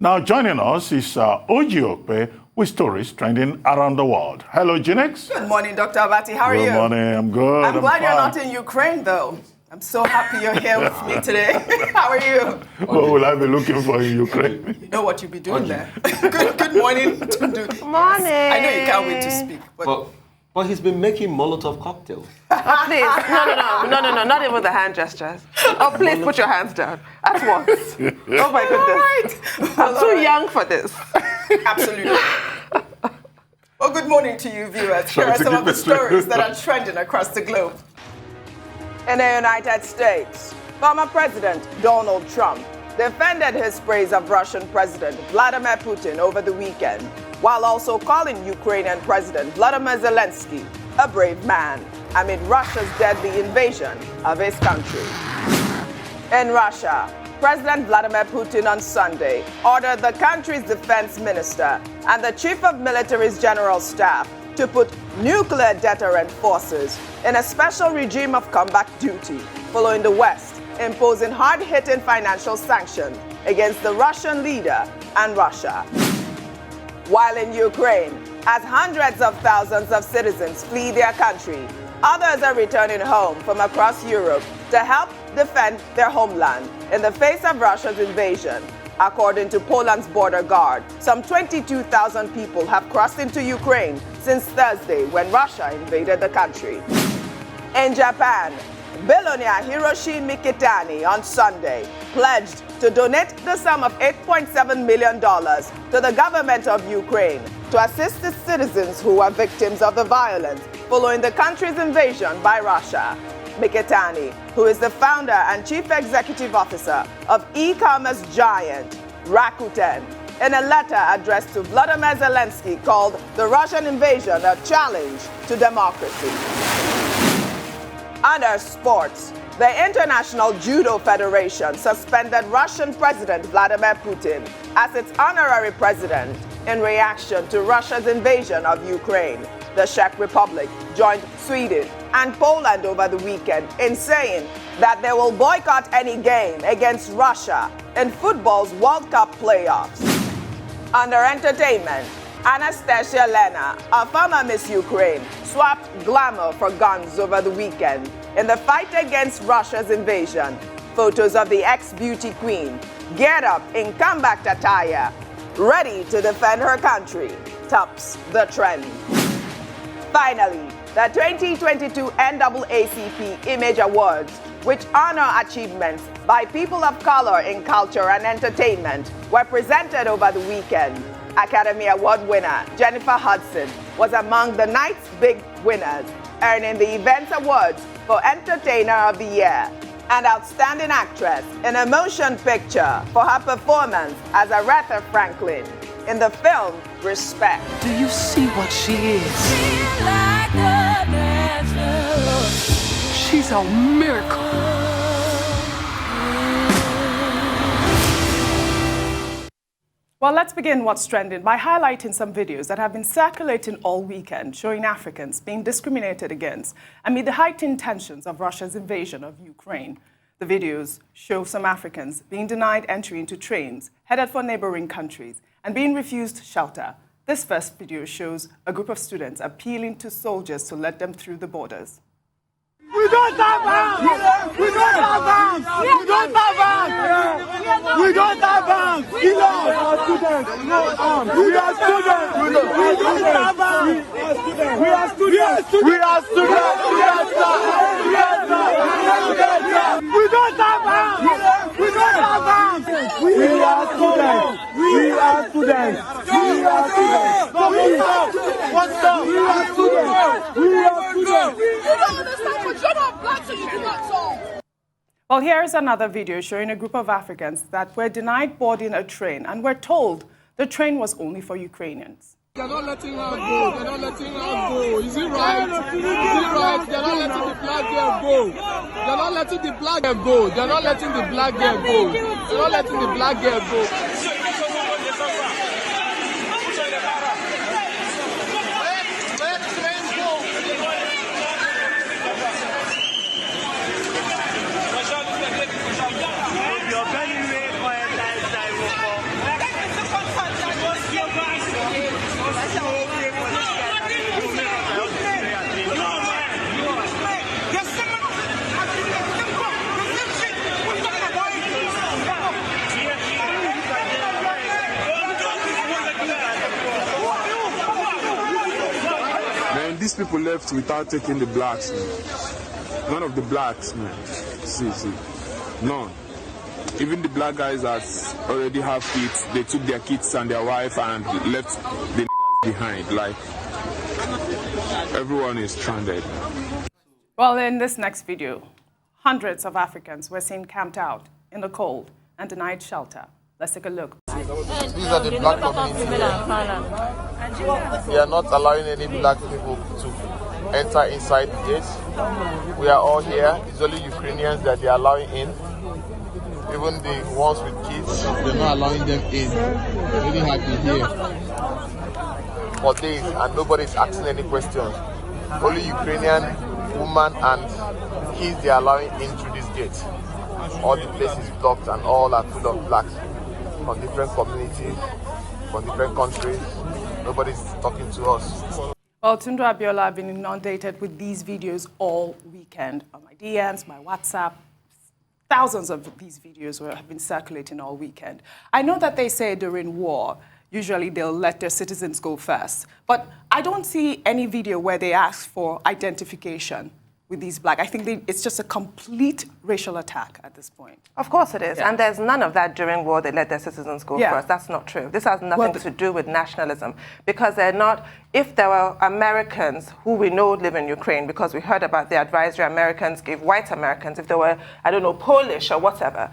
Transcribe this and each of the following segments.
Now joining us is Okpe with stories trending around the world. Hello, Jinex. Good morning, Dr. Abati. How are you? Good morning. I'm good. I'm glad you're fine. not in Ukraine, though. I'm so happy you're here with me today. How are you? What will I be looking for in Ukraine? You know what you'll be doing there. Good morning. Good morning. I know you can't wait to speak. But he's been making Molotov cocktails. Oh, please. No, not even the hand gestures. Oh, please put your hands down at once. Oh, my goodness. I'm too young for this. Absolutely. Well, good morning to you, viewers. Here are some of the stories that are trending across the globe. In the United States, former President Donald Trump defended his praise of Russian President Vladimir Putin over the weekend, while also calling Ukrainian President Volodymyr Zelensky a brave man amid Russia's deadly invasion of his country. In Russia, President Vladimir Putin on Sunday ordered the country's defense minister and the chief of military's general staff to put nuclear deterrent forces in a special regime of combat duty, following the West imposing hard-hitting financial sanctions against the Russian leader and Russia. While in Ukraine, as hundreds of thousands of citizens flee their country, others are returning home from across Europe to help defend their homeland in the face of Russia's invasion. According to Poland's border guard, some 22,000 people have crossed into Ukraine since Thursday when Russia invaded the country. In Japan, billionaire Hiroshi Mikitani on Sunday pledged to donate the sum of $8.7 million to the government of Ukraine to assist the citizens who are victims of the violence following the country's invasion by Russia. Mikitani, who is the founder and chief executive officer of e-commerce giant Rakuten, in a letter addressed to Volodymyr Zelensky called the Russian invasion a challenge to democracy. Under sports, the International Judo Federation suspended Russian President Vladimir Putin as its honorary president in reaction to Russia's invasion of Ukraine. The Czech Republic joined Sweden and Poland over the weekend in saying that they will boycott any game against Russia in football's World Cup playoffs. Under entertainment, Anastasia Lena, a former Miss Ukraine, swapped glamour for guns over the weekend in the fight against Russia's invasion. Photos of the ex-beauty queen geared up in combat attire, ready to defend her country, tops the trend. Finally, the 2022 NAACP Image Awards, which honor achievements by people of color in culture and entertainment, were presented over the weekend. Academy Award winner Jennifer Hudson was among the night's big winners, earning the event's awards for Entertainer of the Year and Outstanding Actress in a Motion Picture for her performance as Aretha Franklin in the film Respect. Do you see what she is? She's a miracle. Well, let's begin what's trending by highlighting some videos that have been circulating all weekend showing Africans being discriminated against amid the heightened tensions of Russia's invasion of Ukraine. The videos show some Africans being denied entry into trains headed for neighboring countries and being refused shelter. This first video shows a group of students appealing to soldiers to let them through the borders. We don't have arms! We don't have arms! We don't have arms! We don't have arms! We are students! No arms! We are students! We don't have arms! We are students! We are students! We don't have arms! We don't have arms! We are students! We are students! We are students! What's up? We are students! We are students! You don't understand what you're not black, so you do not solve. Well, here's another video showing a group of Africans that were denied boarding a train and were told the train was only for Ukrainians. They're not letting her go. They're not letting her go. Is it right? Is it right? They're not letting the black girl go. They're not letting the black girl go. They're not letting the black girl go. They're not letting the black girl go. people left without taking the blacks, man. None of the blacks, man. See. None. Even the black guys that already have kids, they took their kids and their wife and left the niggas behind. Like, everyone is stranded. Well, in this next video, hundreds of Africans were seen camped out in the cold and denied shelter. Let's take a look. These are the black community. We are not allowing any black people to enter inside the gates. We are all here. It's only Ukrainians that they are allowing in. Even the ones with kids, they're not allowing them in. Really happy here for days, and nobody's asking any questions. Only Ukrainian women and kids they are allowing in through this gate. All the places blocked and all are full of blacks from different communities, from different countries. Nobody's talking to us. Well, Tundu Abiola, I've been inundated with these videos all weekend on my DMs, my WhatsApp. Thousands of these videos have been circulating all weekend. I know that they say during war, usually they'll let their citizens go first. But I don't see any video where they ask for identification with these black. I think it's just a complete racial attack at this point. Of course it is. Yeah. And there's none of that during war. They let their citizens go first. That's not true. This has nothing to do with nationalism, because they're not, if there were Americans who we know live in Ukraine, because we heard about the advisory Americans gave white Americans, if they were, I don't know, Polish or whatever,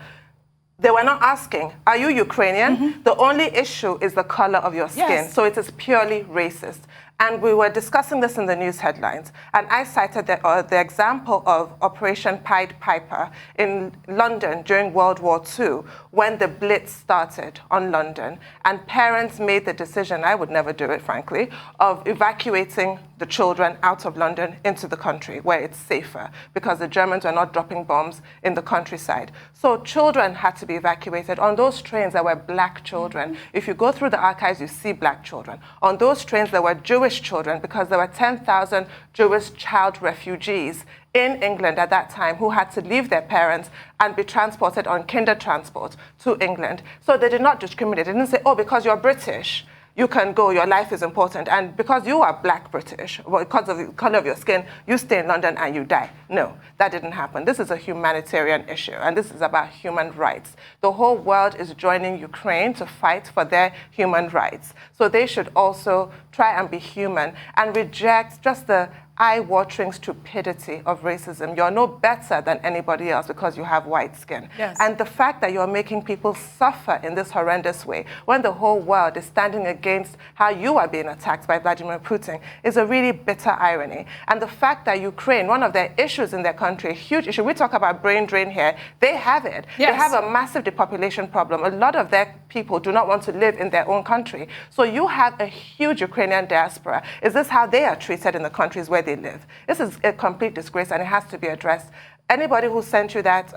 they were not asking, are you Ukrainian? Mm-hmm. The only issue is the color of your skin. Yes. So it is purely racist. And we were discussing this in the news headlines. And I cited the example of Operation Pied Piper in London during World War II, when the Blitz started on London. And parents made the decision, I would never do it, frankly, of evacuating the children out of London into the country where it's safer, because the Germans were not dropping bombs in the countryside. So children had to be evacuated. On those trains, there were black children. If you go through the archives, you see black children. On those trains, there were Jewish children, because there were 10,000 Jewish child refugees in England at that time who had to leave their parents and be transported on kinder transport to England. So they did not discriminate. They didn't say, oh, because you're British, you can go, your life is important. And because you are black British, because of the color of your skin, you stay in London and you die. No, that didn't happen. This is a humanitarian issue, and this is about human rights. The whole world is joining Ukraine to fight for their human rights. So they should also try and be human and reject just the eye-watering stupidity of racism. You're no better than anybody else because you have white skin. Yes. And the fact that you're making people suffer in this horrendous way, when the whole world is standing against how you are being attacked by Vladimir Putin, is a really bitter irony. And the fact that Ukraine, one of their issues in their country, a huge issue, we talk about brain drain here, they have it. Yes. They have a massive depopulation problem. A lot of their people do not want to live in their own country. So you have a huge Ukrainian diaspora. Is this how they are treated in the countries where they live? This is a complete disgrace, and it has to be addressed. Anybody who sent you that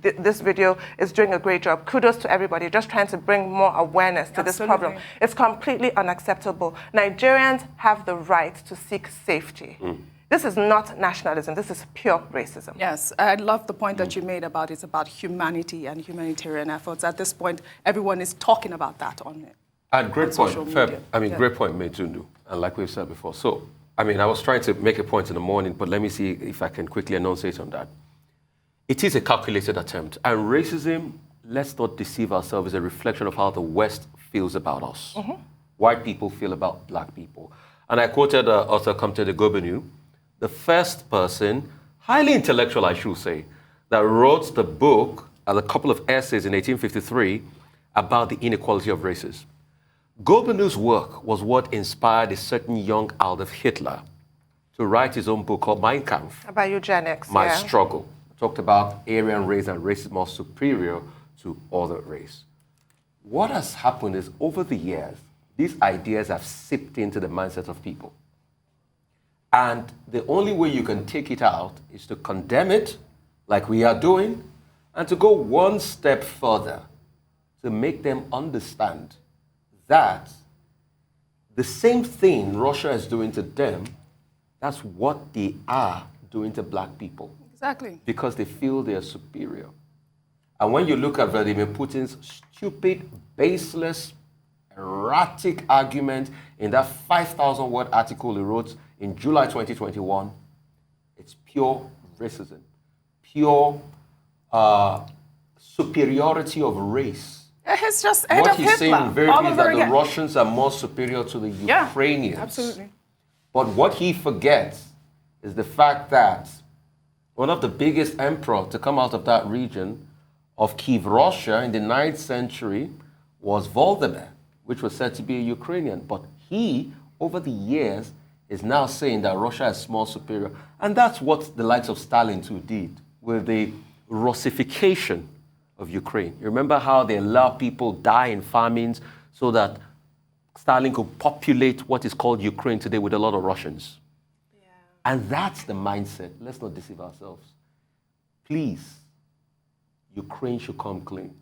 this video is doing a great job. Kudos to everybody, just trying to bring more awareness to this problem. It's completely unacceptable. Nigerians have the right to seek safety. This is not nationalism. This is pure racism. Yes, I love the point that you made about it's about humanity and humanitarian efforts. At this point, everyone is talking about that on it. And great point, great point made, Tundu. And like we've said before, so I was trying to make a point in the morning, but let me see if I can quickly enunciate on that. It is a calculated attempt. And racism, let's not deceive ourselves, is a reflection of how the West feels about us. Mm-hmm. White people feel about black people. And I quoted author Okpe Gobenu, the first person, highly intellectual, I should say, that wrote the book and a couple of essays in 1853 about the inequality of races. Gobenu's work was what inspired a certain young Adolf Hitler to write his own book called Mein Kampf. About eugenics, My Struggle. Talked about Aryan race and racism more superior to other race. What has happened is, over the years, these ideas have seeped into the mindset of people. And the only way you can take it out is to condemn it, like we are doing, and to go one step further to make them understand that the same thing Russia is doing to them, that's what they are doing to black people. Exactly. Because they feel they are superior. And when you look at Vladimir Putin's stupid, baseless, erratic argument in that 5,000-word article he wrote in July 2021, it's pure racism, pure superiority of race. He's just ahead What of he's Hitler, saying very all clearly is over that again. the Russians are more superior to the Ukrainians. Yeah, absolutely. But what he forgets is the fact that one of the biggest emperors to come out of that region of Kiev, Russia, in the 9th century was Volodymyr, which was said to be a Ukrainian. But he, over the years, is now saying that Russia is more superior. And that's what the likes of Stalin too did with the Russification of Ukraine. You remember how they allowed people die in famines so that Stalin could populate what is called Ukraine today with a lot of Russians. Yeah. And that's the mindset. Let's not deceive ourselves. Please, Ukraine should come clean.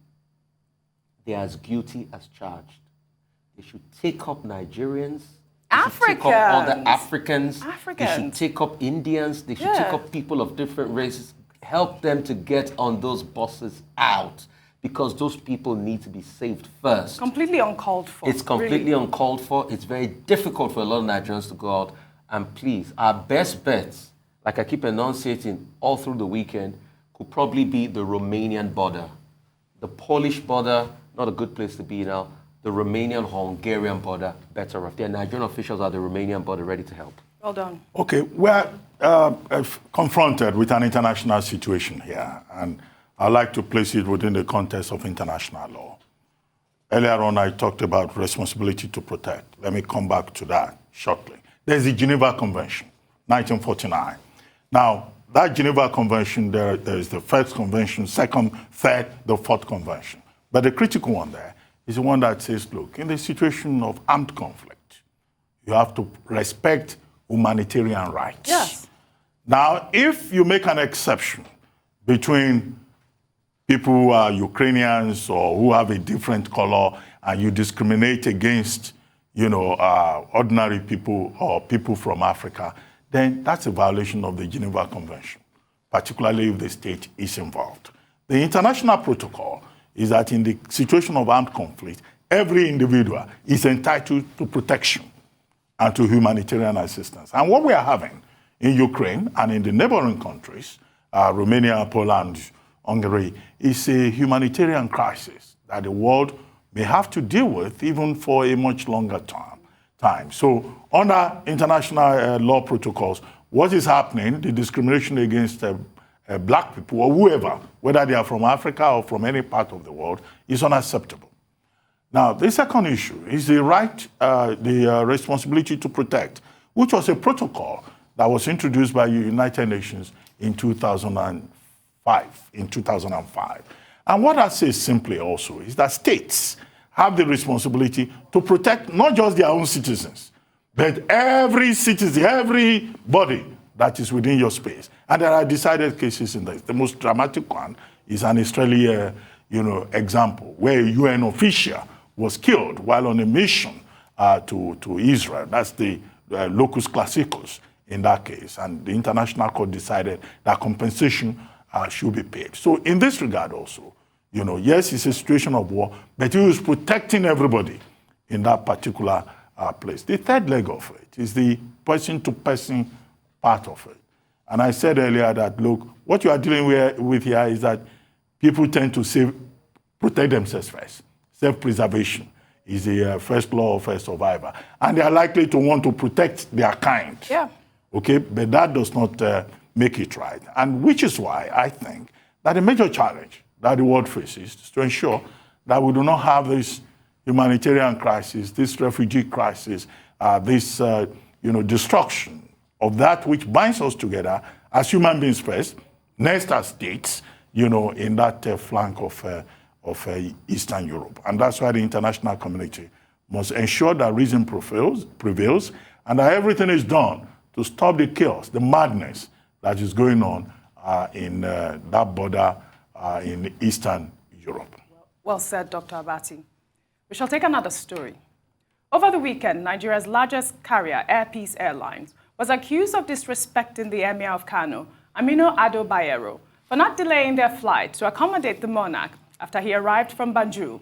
They are as guilty as charged. They should take up Nigerians. They should take up other Africans. They should take up Indians. They should take up people of different races. Help them to get on those buses out, because those people need to be saved first. Completely uncalled for. It's completely uncalled for. It's very difficult for a lot of Nigerians to go out. And please, our best bets, like I keep enunciating all through the weekend, could probably be the Romanian border. The Polish border, not a good place to be now. The Romanian-Hungarian border, better off. Their Nigerian officials are the Romanian border ready to help. Well done. Okay, we're confronted with an international situation here, and I'd like to place it within the context of international law. Earlier on, I talked about responsibility to protect. Let me come back to that shortly. There's the Geneva Convention, 1949. Now, that Geneva Convention, there is the first convention, second, third, the fourth convention. But the critical one there is the one that says, look, in the situation of armed conflict, you have to respect humanitarian rights. Yes. Now, if you make an exception between people who are Ukrainians or who have a different color, and you discriminate against, ordinary people or people from Africa, then that's a violation of the Geneva Convention, particularly if the state is involved. The international protocol is that in the situation of armed conflict, every individual is entitled to protection and to humanitarian assistance. And what we are having in Ukraine and in the neighboring countries, Romania, Poland, Hungary, is a humanitarian crisis that the world may have to deal with even for a much longer time. So under international law protocols, what is happening, the discrimination against black people or whoever, whether they are from Africa or from any part of the world, is unacceptable. Now, the second issue is the right, the responsibility to protect, which was a protocol that was introduced by the United Nations in 2005. And what I say simply also is that states have the responsibility to protect not just their own citizens, but every citizen, everybody that is within your space. And there are decided cases in this. The most dramatic one is an Israeli, example where a UN official was killed while on a mission to Israel. That's the locus classicus in that case. And the International Court decided that compensation should be paid. So in this regard also, yes, it's a situation of war, but he was protecting everybody in that particular place. The third leg of it is the person-to-person part of it. And I said earlier that, look, what you are dealing with here is that people tend to protect themselves first. Self-preservation is the first law of a survivor. And they are likely to want to protect their kind. Yeah. Okay, but that does not make it right. And which is why I think that a major challenge that the world faces is to ensure that we do not have this humanitarian crisis, this refugee crisis, this destruction of that which binds us together as human beings first, next as states, in that flank of Eastern Europe. And that's why the international community must ensure that reason prevails and that everything is done to stop the chaos, the madness that is going on in that border in Eastern Europe. Well said, Dr. Abati. We shall take another story. Over the weekend, Nigeria's largest carrier, Airpeace Airlines, was accused of disrespecting the Emir of Kano, Aminu Bayero, for not delaying their flight to accommodate the monarch after he arrived from Banjul.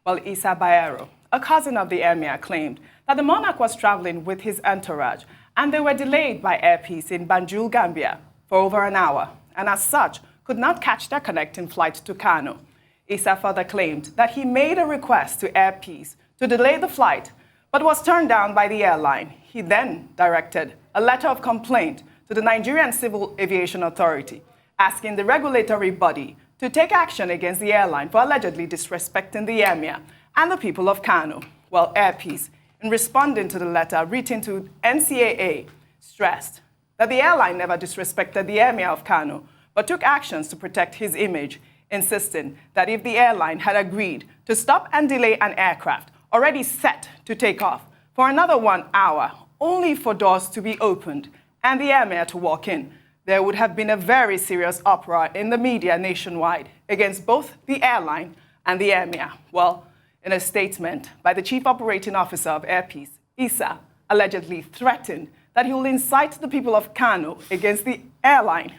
Well, Bayero, a cousin of the Emir, claimed that the monarch was traveling with his entourage and they were delayed by Airpeace in Banjul, Gambia, for over an hour, and as such, could not catch their connecting flight to Kano. Issa further claimed that he made a request to Airpeace to delay the flight, but was turned down by the airline. He then directed a letter of complaint to the Nigerian Civil Aviation Authority, asking the regulatory body to take action against the airline for allegedly disrespecting the Emir and the people of Kano. Well, Airpeace, in responding to the letter written to NCAA, stressed that the airline never disrespected the Emir of Kano, but took actions to protect his image, insisting that if the airline had agreed to stop and delay an aircraft already set to take off for another 1 hour, only for doors to be opened and the Emir to walk in, there would have been a very serious uproar in the media nationwide against both the airline and the Emir. Well, in a statement by the chief operating officer of Airpeace, Issa allegedly threatened that he will incite the people of Kano against the airline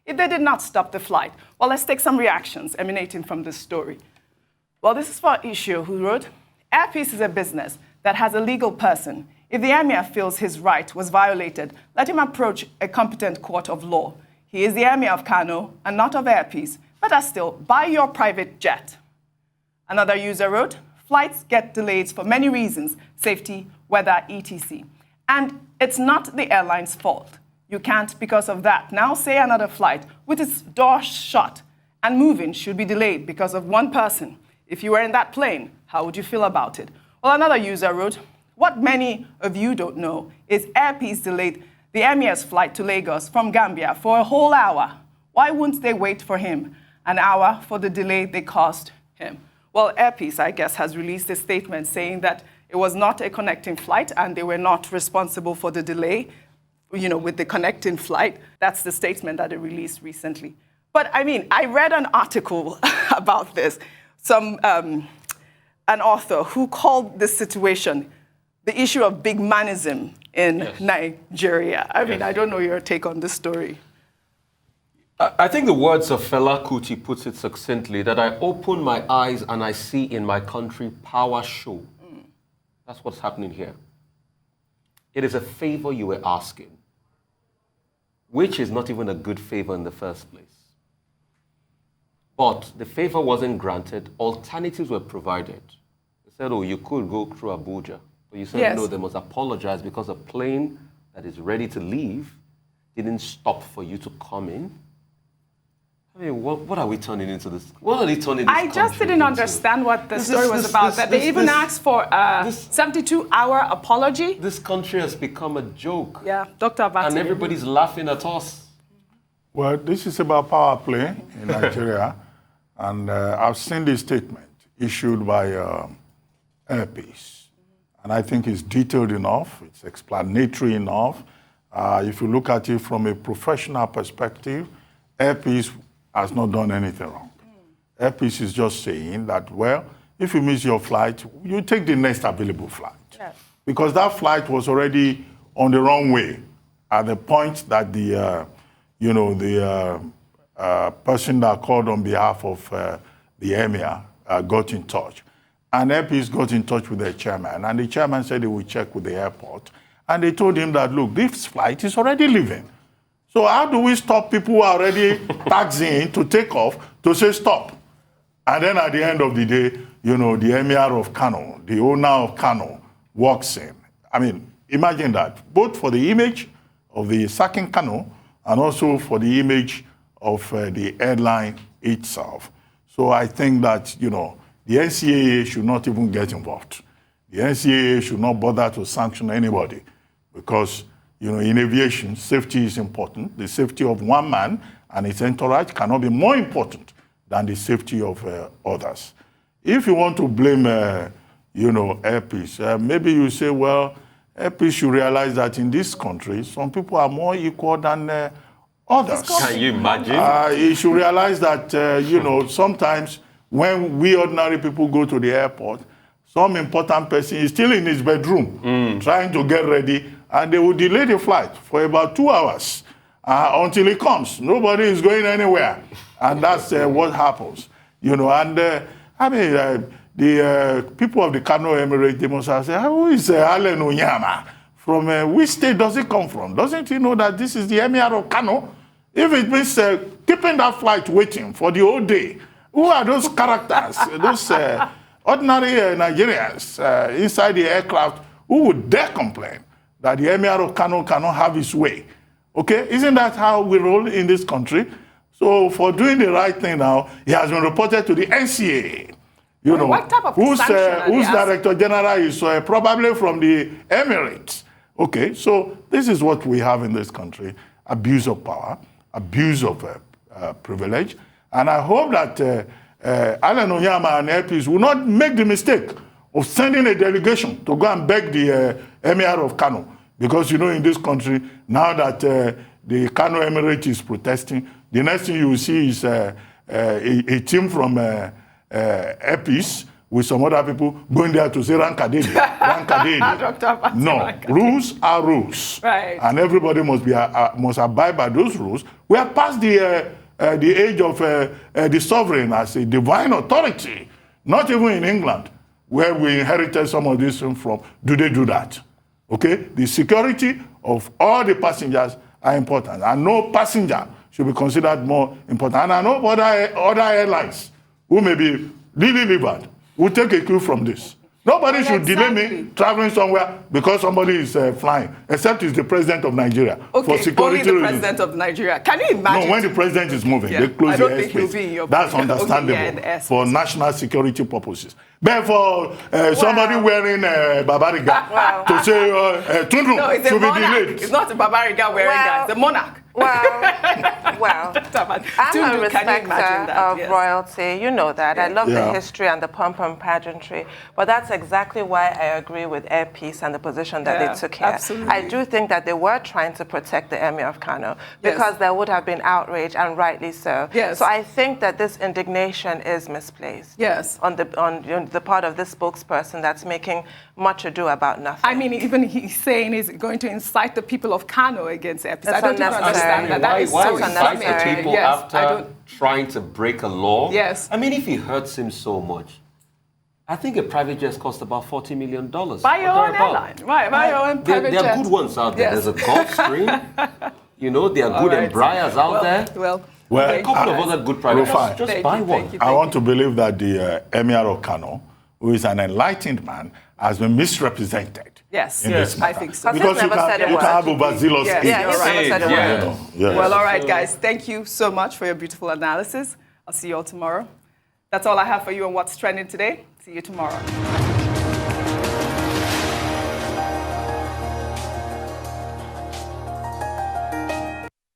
if they did not stop the flight. Well, let's take some reactions emanating from this story. Well, this is for Issue, who wrote, Airpeace is a business that has a legal person. If the Emir feels his right was violated, let him approach a competent court of law. He is the Emir of Kano and not of Airpeace. Better still, buy your private jet. Another user wrote, flights get delayed for many reasons, safety, weather, etc. And it's not the airline's fault. You can't, because of that, now say another flight with its door shut and moving should be delayed because of one person. If you were in that plane, how would you feel about it? Well, another user wrote, what many of you don't know is Airpeace delayed the Emir's flight to Lagos from Gambia for a whole hour. Why wouldn't they wait for him an hour for the delay they caused him? Well, Airpeace, I guess, has released a statement saying that it was not a connecting flight and they were not responsible for the delay, with the connecting flight. That's the statement that they released recently. But I mean, I read an article about this, an author who called this situation the issue of big manism in Nigeria. I mean, I don't know your take on this story. I think the words of Fela Kuti puts it succinctly, that I open my eyes and I see in my country power show. That's what's happening here. It is a favor you were asking, which is not even a good favor in the first place. But the favor wasn't granted. Alternatives were provided. They said, oh, you could go through Abuja. But you said, no, they must apologize because a plane that is ready to leave didn't stop for you to come in. I mean, what are we turning into this? What are they turning this I just didn't understand what the story was about. They even asked for a 72-hour apology. This country has become a joke. Yeah, Dr. Abati. And everybody's laughing at us. Well, this is about power play in Nigeria. And I've seen this statement issued by Airpeace. And I think it's detailed enough. It's explanatory enough. If you look at it from a professional perspective, Airpeace has not done anything wrong. Airpeace is just saying that, well, if you miss your flight, you take the next available flight. Yes. Because that flight was already on the wrong way at the point that the person that called on behalf of the Emir got in touch. And Airpeace got in touch with the chairman, and the chairman said he would check with the airport. And they told him that, look, this flight is already leaving. So how do we stop people who are already taxiing to take off to say stop? And then at the end of the day, the Emir of Kano, the owner of Kano, walks in. I mean, imagine that, both for the image of the sacking Kano and also for the image of the airline itself. So I think that, the NCAA should not even get involved. The NCAA should not bother to sanction anybody because, in aviation, safety is important. The safety of one man and his entourage cannot be more important than the safety of others. If you want to blame, Airpeace, maybe you say, well, Airpeace should realize that in this country, some people are more equal than others. Can you imagine? You should realize that, sometimes when we ordinary people go to the airport, some important person is still in his bedroom trying to get ready, and they will delay the flight for about 2 hours until he comes. Nobody is going anywhere. And that's what happens. The people of the Kano Emirates, they must have said, who is Allen Onyama from which state does it come from? Doesn't he know that this is the Emir of Kano? If it means keeping that flight waiting for the whole day, who are those characters, those ordinary Nigerians inside the aircraft who would dare complain that the Emir of Kano cannot have his way? Okay, isn't that how we roll in this country? So for doing the right thing now, he has been reported to the NCA. You know, what type of whose sanction director general is probably from the Emirates. Okay, so this is what we have in this country: abuse of power, abuse of privilege, and I hope that Alan Onyama and Airpeace will not make the mistake of sending a delegation to go and beg the Emir of Kano, because you know in this country now that the Kano Emirate is protesting, the next thing you will see is a team from Airpeace with some other people going there to say Rankadede. No, rules are rules, right? And everybody must abide by those rules. We are past the age of the sovereign as a divine authority. Not even in England, where we inherited some of this from. Do they do that? Okay, the security of all the passengers are important, and no passenger should be considered more important. And I know other airlines who may be really livered will take a cue from this. Nobody should delay me traveling somewhere because somebody is flying, except it's the president of Nigeria. Okay, for security only the reasons. president of Nigeria. Can you imagine? No, when the president is moving, they close the airspace. That's understandable for national security purposes. But for somebody wearing Babariga to say Tundru should be delayed. It's not a Babariga wearing that, it's a monarch. Well, I'm a respecter of royalty. You know that. I love the history and the pomp and pageantry. But that's exactly why I agree with Airpeace and the position that they took here. Absolutely. I do think that they were trying to protect the Emir of Kano because there would have been outrage, and rightly so. Yes. So I think that this indignation is misplaced. Yes. On the part of this spokesperson that's making much ado about nothing. I mean, even he's saying he's going to incite the people of Kano against Airpeace. I don't even understand that. That is why so incite the people after I trying to break a law? Yes. I mean, if it hurts him so much, I think a private jet cost about $40 million. Buy your own airline. Right, buy your own private jet. There are good ones out there. Yes. There's a Gulfstream. You know, there are good Embraers out there. Well, a couple of other good private jets. Just buy one. I want to believe that the Emir of Kano, who is an enlightened man, has been misrepresented. Yes, I think so. Because you can have overzealous Well, all right, guys. Thank you so much for your beautiful analysis. I'll see you all tomorrow. That's all I have for you on What's Trending today. See you tomorrow.